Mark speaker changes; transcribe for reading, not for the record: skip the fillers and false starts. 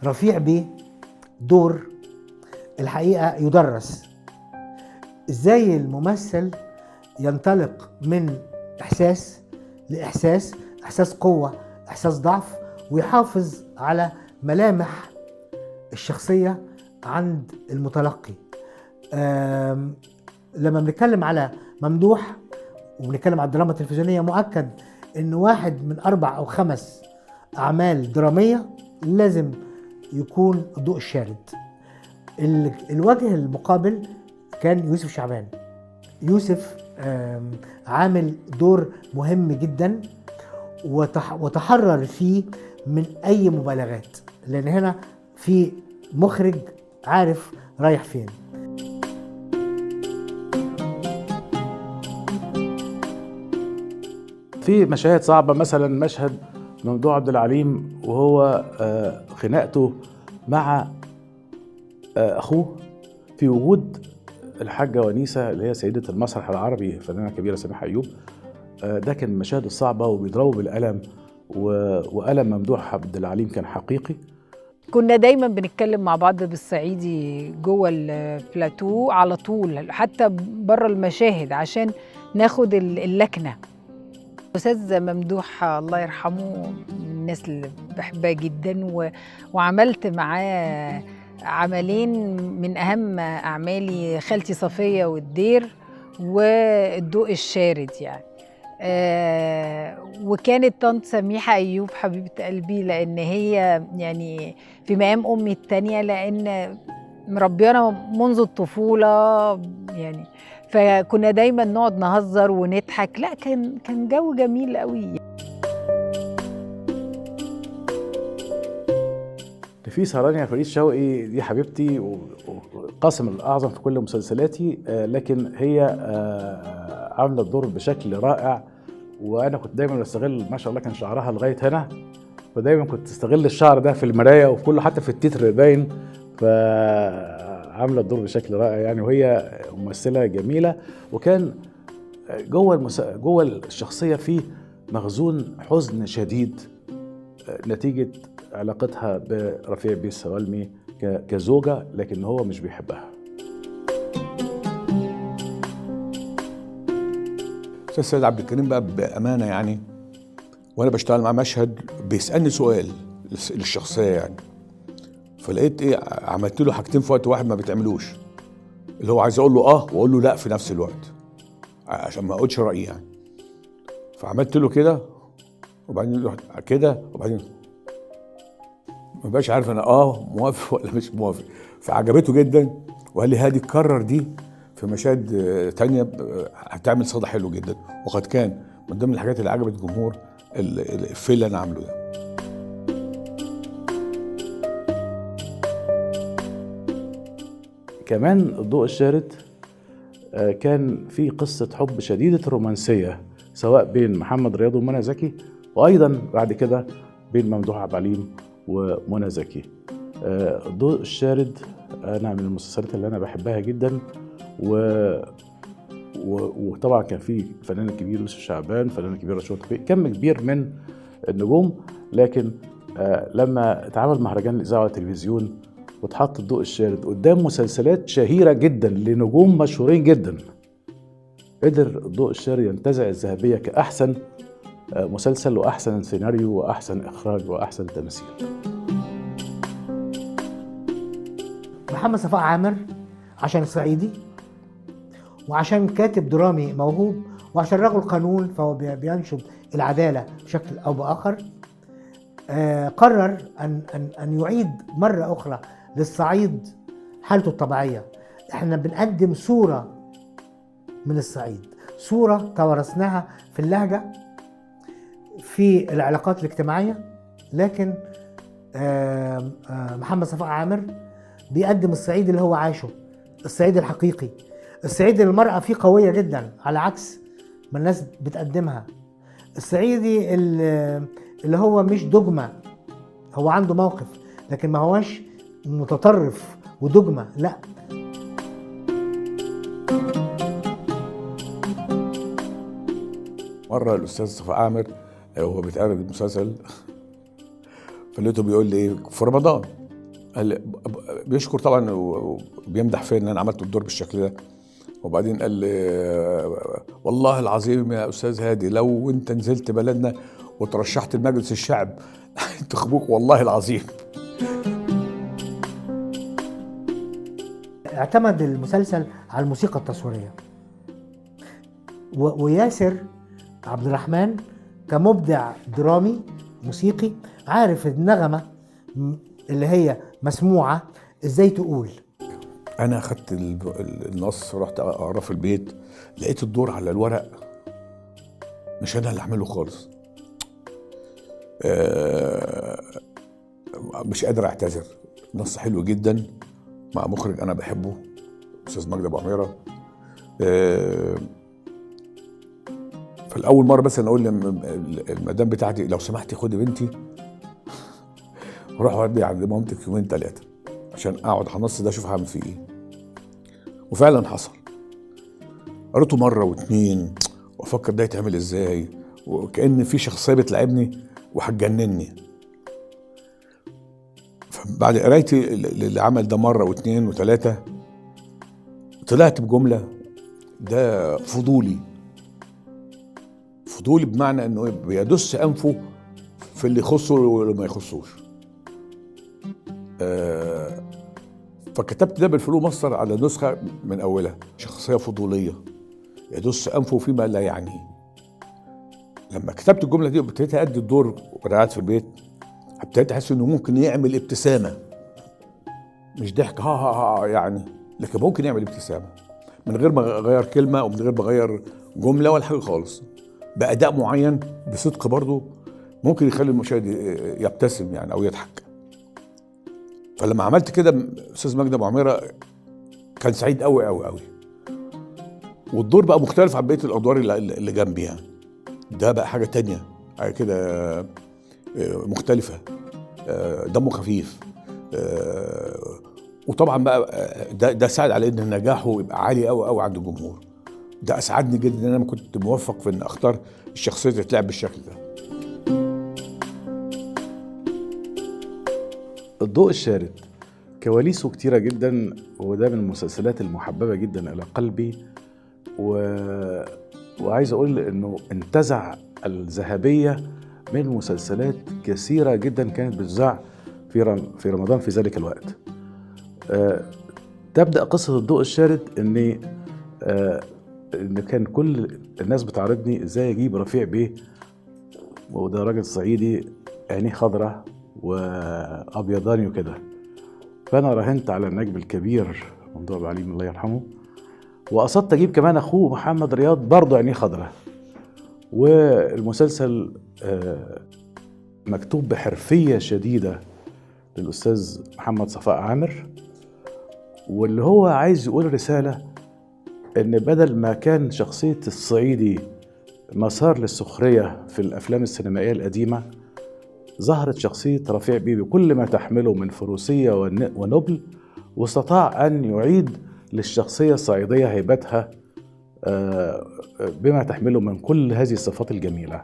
Speaker 1: رفيع بيه دور الحقيقة يدرس ازاي الممثل ينطلق من احساس لاحساس، احساس قوة، احساس ضعف، ويحافظ على ملامح الشخصية عند المتلقي. لما بنتكلم على ممدوح وبنتكلم على الدراما التلفزيونية، مؤكد ان واحد من 4 أو 5 اعمال درامية لازم يكون الضوء الشارد. الوجه المقابل كان يوسف شعبان. يوسف عامل دور مهم جدا وتحرر فيه من اي مبالغات، لان هنا في مخرج عارف رايح فين.
Speaker 2: في مشاهد صعبة، مثلا مشهد ممدوح عبد العليم وهو خناقته مع أخوه في وجود الحاجة ونيسة اللي هي سيدة المسرح العربي فنانة كبيرة سميحة أيوب. ده كان المشاهد الصعبة وبيضربوا بالقلم، وألم ممدوح عبد العليم كان حقيقي.
Speaker 3: كنا دايما بنتكلم مع بعض بالصعيدي جوه البلاتو على طول، حتى بره المشاهد عشان ناخد اللكنة. أستاذ ممدوح الله يرحمه من الناس اللي بحبها جدا، وعملت معاه عملين من أهم أعمالي، خالتي صفية والدير والضوء الشارد يعني. وكانت طنط سميحة أيوب حبيبة قلبي، لأن هي يعني في مقام أمي التانية، لأن مربيانا منذ الطفولة يعني، فكنا دايما نقعد نهزر ونضحك. لا كان جو جميل قوي.
Speaker 2: في سهرانيا فريد شوقي دي حبيبتي وقاسم الأعظم في كل مسلسلاتي، لكن هي عاملة الدور بشكل رائع. وأنا كنت دايما بستغل، ما شاء الله كان شعرها لغاية هنا، فدايما كنت استغل الشعر ده في المراية وفي كله، حتى في التتر باين. فعاملة الدور بشكل رائع يعني، وهي ممثلة جميلة. وكان جوه الشخصية فيه مخزون حزن شديد نتيجة علاقتها برفيع بيه السوالمي كزوجة، لكن هو مش بيحبها.
Speaker 4: أستاذ سيد عبد الكريم بقى بأمانة يعني، وأنا بشتغل مع مشهد بيسألني سؤال للشخصية يعني، فلقيت عملت له حاجتين في وقت واحد ما بتعملوش، اللي هو عايز أقول له وأقول له لأ في نفس الوقت عشان ما أقولش رأيي يعني. فعملت له كده وبعدين كده، وبعدين ما بقاش عارف انا موافق ولا مش موافق. فعجبته جدا وقال لي هادي تكرر دي في مشاهد تانية هتعمل صدى حلو جدا. وقد كان من ضمن الحاجات اللي عجبت الجمهور الفيل اللي انا عامله ده.
Speaker 2: كمان الضوء الشارد كان في قصة حب شديدة الرومانسية، سواء بين محمد رياض ومنى زكي، وأيضا بعد كده بين ممدوح عبد العليم ومنى زكي. الضوء الشارد أنا من المسلسلات اللي أنا بحبها جدا، وطبعا كان في الفنان الكبير يوسف شعبان، فنان الكبير رشوت، كم كبير من النجوم. لكن لما اتعمل مهرجان الإذاعة والتلفزيون واتحط الضوء الشارد قدام مسلسلات شهيرة جدا لنجوم مشهورين جدا، قدر الضوء الشارد ينتزع الذهبية كأحسن مسلسل وأحسن سيناريو وأحسن إخراج وأحسن تمثيل.
Speaker 1: محمد صفاء عامر عشان صعيدي، وعشان كاتب درامي موهوب، وعشان رجل قانون فهو بينشد العدالة بشكل أو بآخر، قرر أن يعيد مرة أخرى للصعيد حالته الطبيعية. احنا بنقدم صورة من الصعيد، صورة توارثناها في اللهجة، في العلاقات الاجتماعية، لكن محمد صفاء عامر بيقدم الصعيد اللي هو عاشه، الصعيد الحقيقي، الصعيد اللي المرأة فيه قوية جدا على عكس ما الناس بتقدمها، الصعيدي اللي هو مش دogma، هو عنده موقف لكن ما هوش متطرف ودogma، لا.
Speaker 4: مرة الأستاذ صفاء عامر وهو بيتعرض المسلسل فلقيته بيقول لي في رمضان قال بيشكر طبعا وبيمدح فيا ان انا عملت الدور بالشكل ده. وبعدين قال لي والله العظيم يا استاذ هادي لو انت نزلت بلدنا وترشحت لمجلس الشعب انتخبوك والله العظيم.
Speaker 1: اعتمد المسلسل على الموسيقى التصويرية، وياسر عبد الرحمن كمبدع درامي موسيقي عارف النغمة اللي هي مسموعة ازاي تقول.
Speaker 4: انا اخدت النص رحت اقراه في البيت، لقيت الدور على الورق مش انا اللي اعمله خالص. مش قادر اعتذر. نص حلو جدا مع مخرج انا بحبه استاذ مجدي ابو عميره. فالاول مره بس انا اقول للمدام بتاعتي لو سمحتي خدي بنتي وروح ودي عند مامتك يومين 3 عشان اقعد على النص ده اشوف هعمل فيه ايه. وفعلا حصل. قريته مره واتنين وافكر ده يتعمل ازاي، وكأن في شخصيه بتلعبني وهتجنني. فبعد قرايتي للعمل ده مره واثنين وثلاثه طلعت بجمله ده فضولي بمعنى انه بيدس انفه في اللي يخصه واللي ما يخصوش. فكتبت ده بالفلو مصدر على نسخه من اولها. شخصيه فضوليه يدس انفه فيما لا يعنيه. لما كتبت الجمله دي وابتديت ادي الدور وانا قاعد في البيت ابتديت احس انه ممكن يعمل ابتسامه، مش ضحك ها ها ها يعني، لكن ممكن يعمل ابتسامه من غير ما اغير كلمه او من غير ما اغير جمله ولا حاجه خالص، باداء معين بصدق برضه ممكن يخلي المشاهد يبتسم يعني او يضحك. فلما عملت كده استاذ مجدي ابو عميره كان سعيد قوي قوي قوي. والدور بقى مختلف عن بقيه الادوار اللي جنبي يعني. ده بقى حاجه تانية، حاجه كده مختلفه، دمه خفيف. وطبعا بقى ده ساعد على ان نجاحه يبقى عالي قوي قوي عند الجمهور. ده اسعدني جدا ان انا كنت موفق في ان اختار الشخصيه اللي تتلعب بالشكل ده.
Speaker 2: الضوء الشارد كواليسه كتيرة جدا، وده من المسلسلات المحببة جدا إلى قلبي. وعايز أقول إنه انتزع الذهبية من مسلسلات كثيرة جدا كانت بتذاع في رمضان في ذلك الوقت. تبدأ قصة الضوء الشارد إن كان كل الناس بتعرضني إزاي أجيب رفيع بيه، وده راجل صعيدي عينيه خضرة وأبيضاني وكده. فأنا راهنت على النجم الكبير ممدوح أبو عليم الله يرحمه، وقصدت أجيب كمان أخوه محمد رياض برضه عينيه خضرة. والمسلسل مكتوب بحرفية شديدة للأستاذ محمد صفاء عامر، واللي هو عايز يقول رسالة إن بدل ما كان شخصية الصعيدي مسار للسخرية في الأفلام السينمائية القديمة، ظهرت شخصية رفيع بيه بكل ما تحمله من فروسية ونبل، واستطاع أن يعيد للشخصية الصعيدية هيبتها بما تحمله من كل هذه الصفات الجميلة.